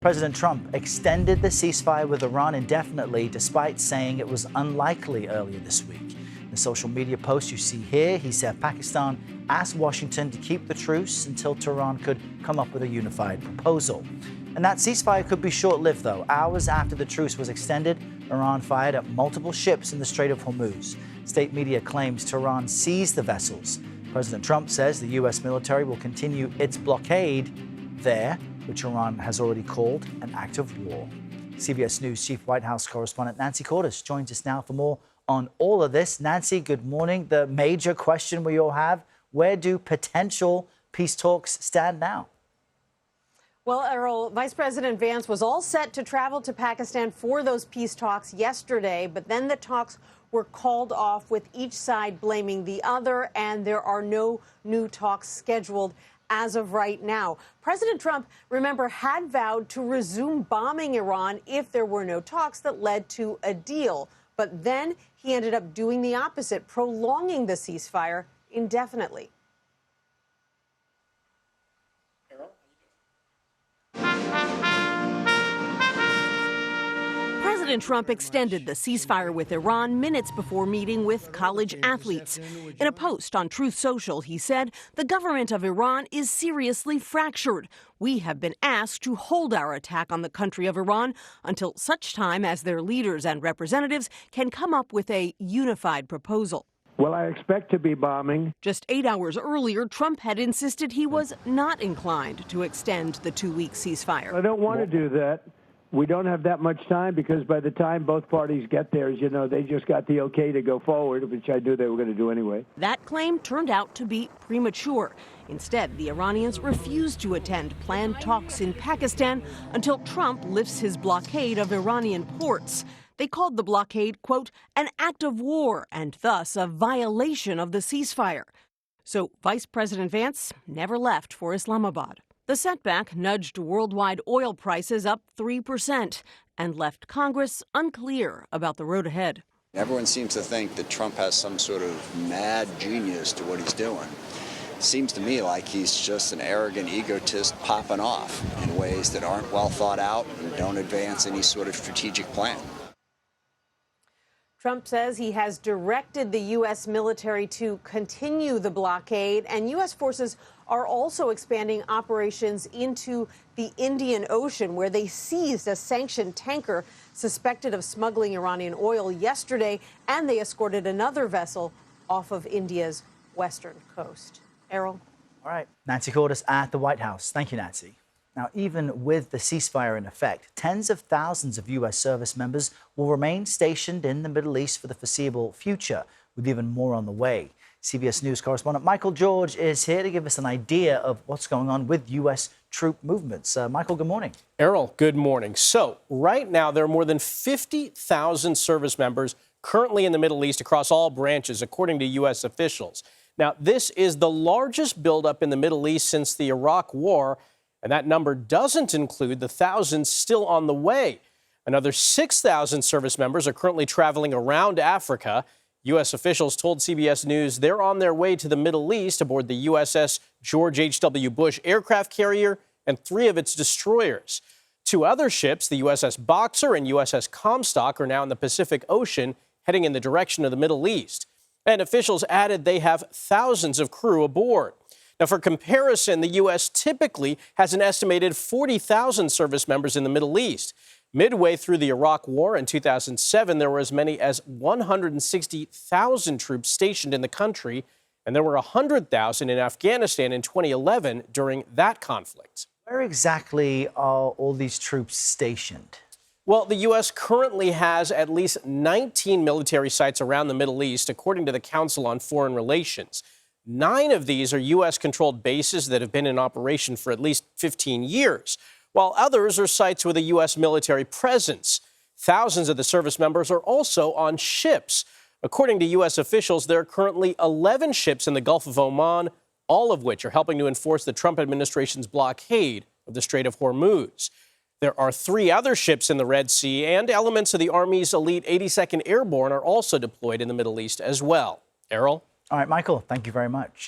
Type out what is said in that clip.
President Trump extended the ceasefire with Iran indefinitely, despite saying it was unlikely earlier this week. In the social media post you see here, he said Pakistan asked Washington to keep the truce until Tehran could come up with a unified proposal. And that ceasefire could be short-lived, though. Hours after the truce was extended, Iran fired at multiple ships in the Strait of Hormuz. State media claims Tehran seized the vessels. President Trump says the U.S. military will continue its blockade there, which Iran has already called an act of war. CBS News Chief White House correspondent Nancy Cordes joins us now for more on all of this. Nancy, good morning. The major question we all have, where do potential peace talks stand now? Well, Errol, Vice President Vance was all set to travel to Pakistan for those peace talks yesterday, but then the talks were called off with each side blaming the other, and there are no new talks scheduled as of right now. President Trump, remember, had vowed to resume bombing Iran if there were no talks that led to a deal. But then he ended up doing the opposite, prolonging the ceasefire indefinitely. President Trump extended the ceasefire with Iran minutes before meeting with college athletes. In a post on Truth Social, he said, "The government of Iran is seriously fractured. We have been asked to hold our attack on the country of Iran until such time as their leaders and representatives can come up with a unified proposal." Well, I expect to be bombing. Just 8 hours earlier, Trump had insisted he was not inclined to extend the two-week ceasefire. I don't want to do that. We don't have that much time because by the time both parties get there, as you know, they just got the okay to go forward, which I knew they were going to do anyway. That claim turned out to be premature. Instead, the Iranians refused to attend planned talks in Pakistan until Trump lifts his blockade of Iranian ports. They called the blockade, quote, an act of war and thus a violation of the ceasefire. So Vice President Vance never left for Islamabad. The setback nudged worldwide oil prices up 3% and left Congress unclear about the road ahead. Everyone seems to think that Trump has some sort of mad genius to what he's doing. It seems to me like he's just an arrogant egotist popping off in ways that aren't well thought out and don't advance any sort of strategic plan. Trump says he has directed the U.S. military to continue the blockade, and U.S. forces are also expanding operations into the Indian Ocean, where they seized a sanctioned tanker suspected of smuggling Iranian oil yesterday, and they escorted another vessel off of India's western coast. Errol? All right. Nancy Cordes at the White House. Thank you, Nancy. Now, even with the ceasefire in effect, tens of thousands of U.S. service members will remain stationed in the Middle East for the foreseeable future, with even more on the way. CBS News correspondent Michael George is here to give us an idea of what's going on with U.S. troop movements. Michael, good morning. Errol, good morning. So right now, there are more than 50,000 service members currently in the Middle East across all branches, according to U.S. officials. Now, this is the largest buildup in the Middle East since the Iraq War, and that number doesn't include the thousands still on the way. Another 6,000 service members are currently traveling around Africa. U.S. officials told CBS News they're on their way to the Middle East aboard the USS George H.W. Bush aircraft carrier and 3 of its destroyers. 2 other ships, the USS Boxer and USS Comstock, are now in the Pacific Ocean, heading in the direction of the Middle East. And officials added they have thousands of crew aboard. Now, for comparison, the U.S. typically has an estimated 40,000 service members in the Middle East. Midway through the Iraq War in 2007, there were as many as 160,000 troops stationed in the country, and there were 100,000 in Afghanistan in 2011 during that conflict. Where exactly are all these troops stationed? Well, the U.S. currently has at least 19 military sites around the Middle East, according to the Council on Foreign Relations. 9 of these are U.S.-controlled bases that have been in operation for at least 15 years, while others are sites with a U.S. military presence. Thousands of the service members are also on ships. According to U.S. officials, there are currently 11 ships in the Gulf of Oman, all of which are helping to enforce the Trump administration's blockade of the Strait of Hormuz. There are 3 other ships in the Red Sea, and elements of the Army's elite 82nd Airborne are also deployed in the Middle East as well. Errol? All right, Michael, thank you very much.